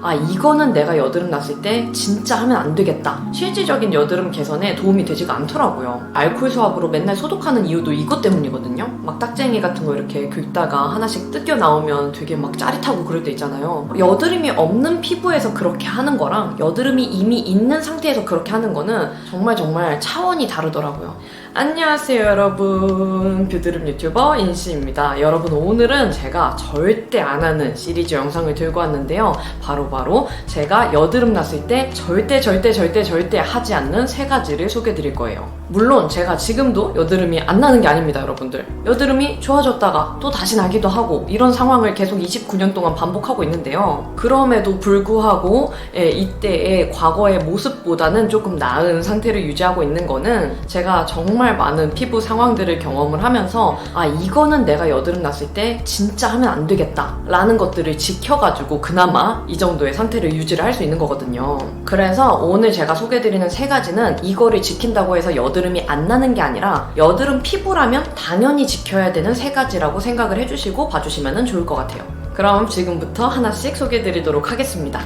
아, 이거는 내가 여드름 났을 때 진짜 하면 안 되겠다. 실질적인 여드름 개선에 도움이 되지가 않더라고요. 알코올 수압으로 맨날 소독하는 이유도 이것 때문이거든요. 막 딱쟁이 같은 거 이렇게 긁다가 하나씩 뜯겨 나오면 되게 막 짜릿하고 그럴 때 있잖아요. 여드름이 없는 피부에서 그렇게 하는 거랑 여드름이 이미 있는 상태에서 그렇게 하는 거는 정말 차원이 다르더라고요. 안녕하세요 여러분, 뷰드름 유튜버 인시입니다. 여러분, 오늘은 제가 절대 안 하는 시리즈 영상을 들고 왔는데요. 바로 제가 여드름 났을 때 절대 하지 않는 3가지를 소개해 드릴 거예요. 물론 제가 지금도 여드름이 안 나는 게 아닙니다, 여러분들. 여드름이 좋아졌다가 또 다시 나기도 하고 이런 상황을 계속 29년 동안 반복하고 있는데요. 그럼에도 불구하고 이때의 과거의 모습보다는 조금 나은 상태를 유지하고 있는 거는 제가 정말 많은 피부 상황들을 경험을 하면서 아, 이거는 내가 여드름 났을 때 진짜 하면 안 되겠다 라는 것들을 지켜가지고 그나마 이 정도의 상태를 유지를 할 수 있는 거거든요. 그래서 오늘 제가 소개해드리는 3가지는 이거를 지킨다고 해서 여드름이 안 나는 게 아니라 여드름 피부라면 당연히 지켜야 되는 3가지라고 생각을 해주시고 봐주시면 좋을 것 같아요. 그럼 지금부터 하나씩 소개해드리도록 하겠습니다.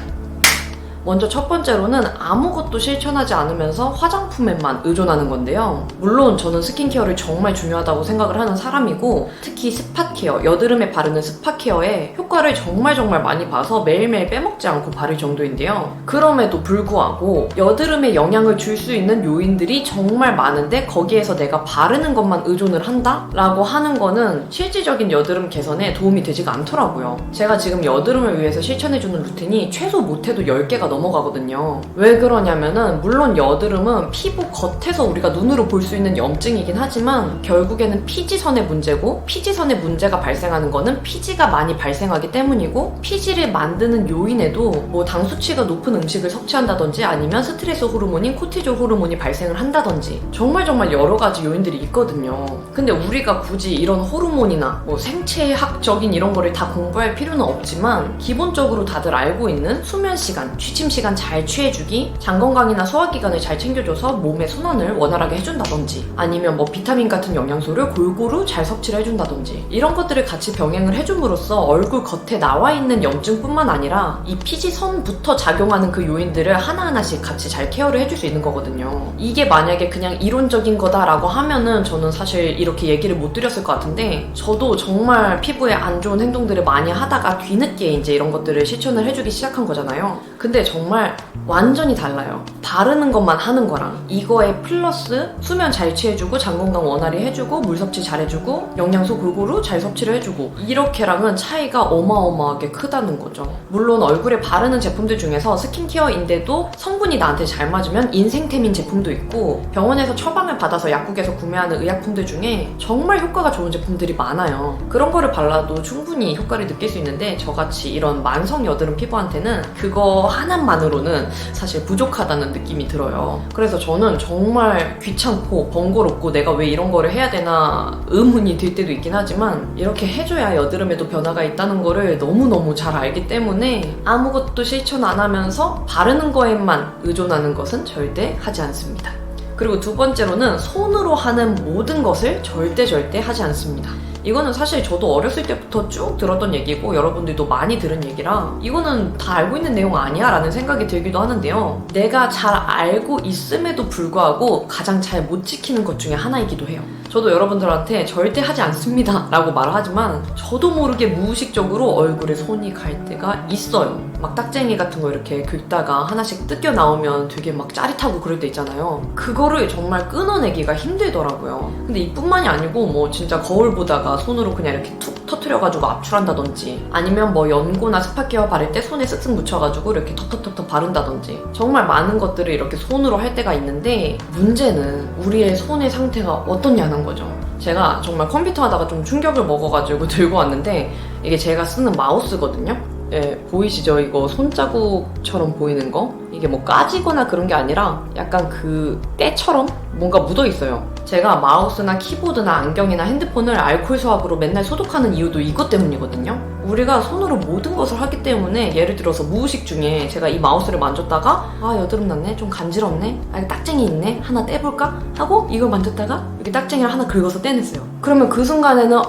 먼저 첫 번째로는 아무것도 실천하지 않으면서 화장품에만 의존하는 건데요. 물론 저는 스킨케어를 정말 중요하다고 생각을 하는 사람이고, 특히 스팟케어, 여드름에 바르는 스팟케어에 효과를 정말 많이 봐서 매일매일 빼먹지 않고 바를 정도인데요. 그럼에도 불구하고 여드름에 영향을 줄 수 있는 요인들이 정말 많은데 거기에서 내가 바르는 것만 의존을 한다? 라고 하는 거는 실질적인 여드름 개선에 도움이 되지가 않더라고요. 제가 지금 여드름을 위해서 실천해주는 루틴이 최소 못해도 10개가 넘어가거든요. 왜 그러냐면은 물론 여드름은 피부 겉에서 우리가 눈으로 볼 수 있는 염증이긴 하지만 결국에는 피지선의 문제고, 피지선의 문제가 발생하는 거는 피지가 많이 발생하기 때문이고, 피지를 만드는 요인에도 뭐 당 수치가 높은 음식을 섭취한다든지 아니면 스트레스 호르몬인 코티졸 호르몬이 발생을 한다든지 정말 여러 가지 요인들이 있거든요. 근데 우리가 굳이 이런 호르몬이나 뭐 생체학적인 이런 거를 다 공부할 필요는 없지만 기본적으로 다들 알고 있는 수면 시간, 취침 시간 잘 취해주기, 장 건강이나 소화기관을 잘 챙겨줘서 몸의 순환을 원활하게 해준다든지 아니면 뭐 비타민 같은 영양소를 골고루 잘 섭취를 해준다든지 이런 것들을 같이 병행을 해줌으로써 얼굴 겉에 나와 있는 염증뿐만 아니라 이 피지선부터 작용하는 그 요인들을 하나하나씩 같이 잘 케어를 해줄 수 있는 거거든요. 이게 만약에 그냥 이론적인 거다라고 하면은 저는 사실 이렇게 얘기를 못 드렸을 것 같은데, 저도 정말 피부에 안 좋은 행동들을 많이 하다가 뒤늦게 이제 이런 것들을 실천을 해주기 시작한 거잖아요. 근데 정말 완전히 달라요. 바르는 것만 하는 거랑 이거에 플러스 수면 잘 취해주고 장 건강 원활히 해주고 물 섭취 잘 해주고 영양소 골고루 잘 섭취를 해주고 이렇게랑은 차이가 어마어마하게 크다는 거죠. 물론 얼굴에 바르는 제품들 중에서 스킨케어인데도 성분이 나한테 잘 맞으면 인생템인 제품도 있고, 병원에서 처방을 받아서 약국에서 구매하는 의약품들 중에 정말 효과가 좋은 제품들이 많아요. 그런 거를 발라도 충분히 효과를 느낄 수 있는데 저같이 이런 만성 여드름 피부한테는 그거 하나만으로는 사실 부족하다는 느낌이 들어요. 그래서 저는 정말 귀찮고 번거롭고 내가 왜 이런 거를 해야 되나 의문이 들 때도 있긴 하지만 이렇게 해줘야 여드름에도 변화가 있다는 거를 너무너무 잘 알기 때문에 아무것도 실천 안 하면서 바르는 거에만 의존하는 것은 절대 하지 않습니다. 그리고 두 번째로는 손으로 하는 모든 것을 절대 하지 않습니다. 이거는 사실 저도 어렸을 때부터 쭉 들었던 얘기고 여러분들도 많이 들은 얘기라 이거는 다 알고 있는 내용 아니야 라는 생각이 들기도 하는데요. 내가 잘 알고 있음에도 불구하고 가장 잘 못 지키는 것 중에 하나이기도 해요. 저도 여러분들한테 절대 하지 않습니다 라고 말을 하지만 저도 모르게 무의식적으로 얼굴에 손이 갈 때가 있어요. 막 딱쟁이 같은 거 이렇게 긁다가 하나씩 뜯겨 나오면 되게 막 짜릿하고 그럴 때 있잖아요. 그거를 정말 끊어내기가 힘들더라고요. 근데 이뿐만이 아니고 뭐 진짜 거울 보다가 손으로 그냥 이렇게 툭 터트려가지고 압출한다든지 아니면 뭐 연고나 스팟케어 바를 때 손에 쓱쓱 묻혀가지고 이렇게 톡톡톡톡 바른다든지 정말 많은 것들을 이렇게 손으로 할 때가 있는데, 문제는 우리의 손의 상태가 어떻냐는 거죠. 제가 정말 컴퓨터 하다가 좀 충격을 먹어가지고 들고 왔는데 이게 제가 쓰는 마우스거든요. 예, 보이시죠? 이거 손자국처럼 보이는 거? 이게 뭐 까지거나 그런 게 아니라 약간 그 때처럼 뭔가 묻어 있어요. 제가 마우스나 키보드나 안경이나 핸드폰을 알코올 수압으로 맨날 소독하는 이유도 이것 때문이거든요. 우리가 손으로 모든 것을 하기 때문에 예를 들어서 무의식 중에 제가 이 마우스를 만졌다가 아 여드름 났네? 좀 간지럽네? 아 이거 딱쟁이 있네? 하나 떼볼까? 하고 이걸 만졌다가 이렇게 딱쟁이를 하나 긁어서 떼냈어요. 그러면 그 순간에는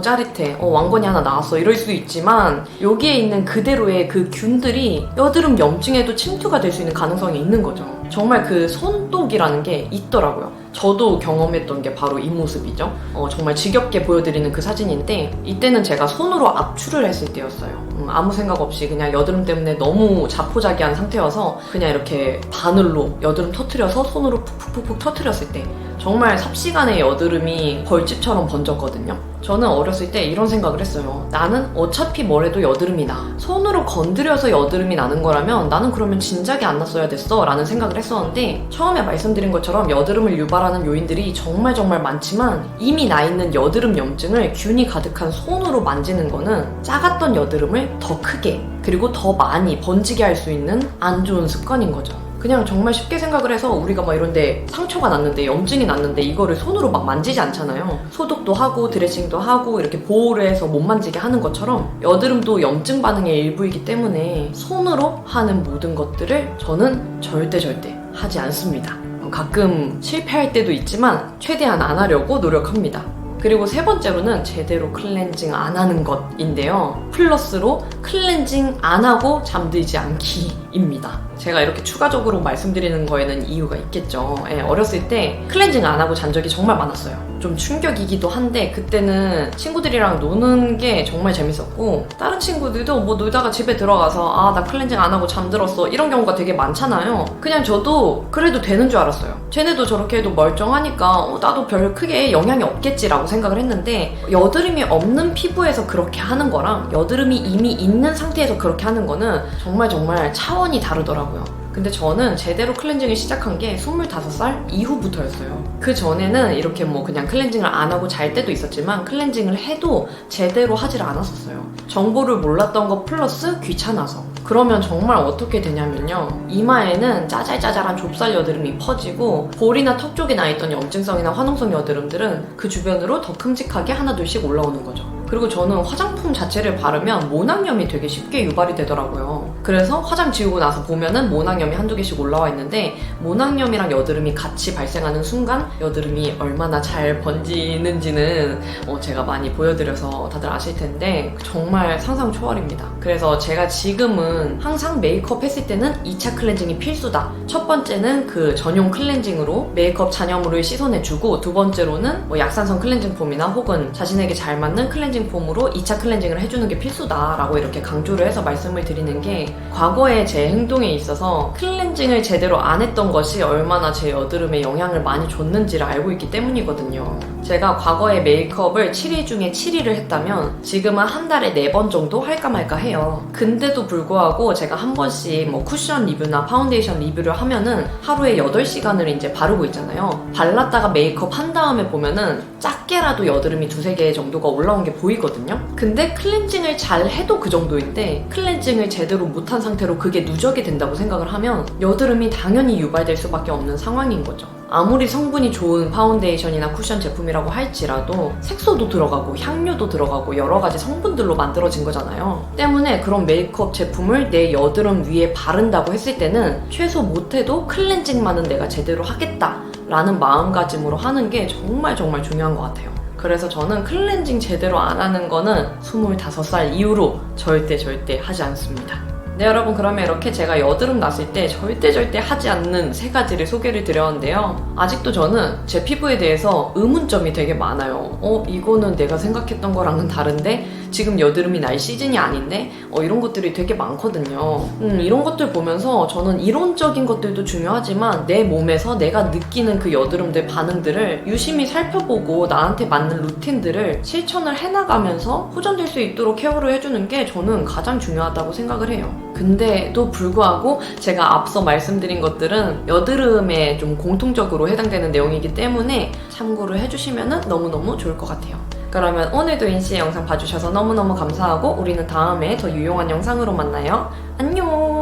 짜릿해. 왕건이 하나 나왔어. 이럴 수 있지만 여기에 있는 그대로의 그 균들이 여드름 염증에도 침투가 될 수 있는 가능성이 있는 거죠. 정말 그 손독이라는 게 있더라고요. 저도 경험했던 게 바로 이 모습이죠. 정말 지겹게 보여드리는 그 사진인데 이때는 제가 손으로 압출을 했을 때였어요. 아무 생각 없이 그냥 여드름 때문에 너무 자포자기한 상태여서 그냥 이렇게 바늘로 여드름 터트려서 손으로 푹푹푹 터트렸을 때 정말 삽시간에 여드름이 벌집처럼 번졌거든요. 저는 어렸을 때 이런 생각을 했어요. 나는 어차피 뭘 해도 여드름이 나. 손으로 건드려서 여드름이 나는 거라면 나는 그러면 진작에 안 났어야 됐어 라는 생각을 했었는데 처음에 말씀드린 것처럼 여드름을 유발하는 요인들이 정말 많지만 이미 나 있는 여드름 염증을 균이 가득한 손으로 만지는 거는 작았던 여드름을 더 크게 그리고 더 많이 번지게 할 수 있는 안 좋은 습관인 거죠. 그냥 정말 쉽게 생각을 해서 우리가 막 이런데 상처가 났는데 염증이 났는데 이거를 손으로 막 만지지 않잖아요. 소독도 하고 드레싱도 하고 이렇게 보호를 해서 못 만지게 하는 것처럼 여드름도 염증 반응의 일부이기 때문에 손으로 하는 모든 것들을 저는 절대 하지 않습니다. 가끔 실패할 때도 있지만 최대한 안 하려고 노력합니다. 그리고 세 번째로는 제대로 클렌징 안 하는 것인데요. 플러스로 클렌징 안 하고 잠들지 않기입니다. 제가 이렇게 추가적으로 말씀드리는 거에는 이유가 있겠죠. 어렸을 때 클렌징 안 하고 잔 적이 정말 많았어요. 좀 충격이기도 한데 그때는 친구들이랑 노는 게 정말 재밌었고 다른 친구들도 뭐 놀다가 집에 들어가서 아 나 클렌징 안 하고 잠들었어 이런 경우가 되게 많잖아요. 그냥 저도 그래도 되는 줄 알았어요. 쟤네도 저렇게 해도 멀쩡하니까 나도 별 크게 영향이 없겠지라고 생각을 했는데 여드름이 없는 피부에서 그렇게 하는 거랑 여드름이 이미 있는 상태에서 그렇게 하는 거는 정말 차원이 다르더라고요. 근데 저는 제대로 클렌징을 시작한 게 25살 이후부터였어요. 그 전에는 이렇게 뭐 그냥 클렌징을 안 하고 잘 때도 있었지만 클렌징을 해도 제대로 하질 않았었어요. 정보를 몰랐던 거 플러스 귀찮아서. 그러면 정말 어떻게 되냐면요. 이마에는 짜잘짜잘한 좁쌀 여드름이 퍼지고 볼이나 턱 쪽에 나있던 염증성이나 화농성 여드름들은 그 주변으로 더 큼직하게 하나둘씩 올라오는 거죠. 그리고 저는 화장품 자체를 바르면 모낭염이 되게 쉽게 유발이 되더라고요. 그래서 화장 지우고 나서 보면은 모낭염이 한두 개씩 올라와 있는데 모낭염이랑 여드름이 같이 발생하는 순간 여드름이 얼마나 잘 번지는지는 제가 많이 보여드려서 다들 아실 텐데 정말 상상 초월입니다. 그래서 제가 지금은 항상 메이크업 했을 때는 2차 클렌징이 필수다. 첫 번째는 그 전용 클렌징으로 메이크업 잔여물을 씻어내주고 두 번째로는 뭐 약산성 클렌징 폼이나 혹은 자신에게 잘 맞는 클렌징 폼으로 2차 클렌징을 해주는 게 필수다라고 이렇게 강조를 해서 말씀을 드리는 게 과거의 제 행동에 있어서 클렌징을 제대로 안 했던 것이 얼마나 제 여드름에 영향을 많이 줬는지를 알고 있기 때문이거든요. 제가 과거에 메이크업을 7일 중에 7일을 했다면 지금은 한 달에 4번 정도 할까 말까 해요. 근데도 불구하고 제가 한 번씩 뭐 쿠션 리뷰나 파운데이션 리뷰를 하면은 하루에 8시간을 이제 바르고 있잖아요. 발랐다가 메이크업 한 다음에 보면은 작게라도 여드름이 2-3개 정도가 올라온 게 보이거든요. 근데 클렌징을 잘 해도 그 정도인데 클렌징을 제대로 못한 상태로 그게 누적이 된다고 생각을 하면 여드름이 당연히 유발될 수밖에 없는 상황인 거죠. 아무리 성분이 좋은 파운데이션이나 쿠션 제품이라고 할지라도 색소도 들어가고 향료도 들어가고 여러 가지 성분들로 만들어진 거잖아요. 때문에 그런 메이크업 제품을 내 여드름 위에 바른다고 했을 때는 최소 못해도 클렌징만은 내가 제대로 하겠다라는 마음가짐으로 하는 게 정말 중요한 것 같아요. 그래서 저는 클렌징 제대로 안 하는 거는 25살 이후로 절대 하지 않습니다. 네, 여러분, 그러면 이렇게 제가 여드름 났을 때 절대 하지 않는 3가지를 소개를 드렸는데요. 아직도 저는 제 피부에 대해서 의문점이 되게 많아요. 이거는 내가 생각했던 거랑은 다른데 지금 여드름이 날 시즌이 아닌데 이런 것들이 되게 많거든요. 이런 것들 보면서 저는 이론적인 것들도 중요하지만 내 몸에서 내가 느끼는 그 여드름들 반응들을 유심히 살펴보고 나한테 맞는 루틴들을 실천을 해나가면서 호전될 수 있도록 케어를 해주는 게 저는 가장 중요하다고 생각을 해요. 근데도 불구하고 제가 앞서 말씀드린 것들은 여드름에 좀 공통적으로 해당되는 내용이기 때문에 참고를 해주시면 너무너무 좋을 것 같아요. 그러면 오늘도 인씨의 영상 봐주셔서 너무너무 감사하고 우리는 다음에 더 유용한 영상으로 만나요. 안녕!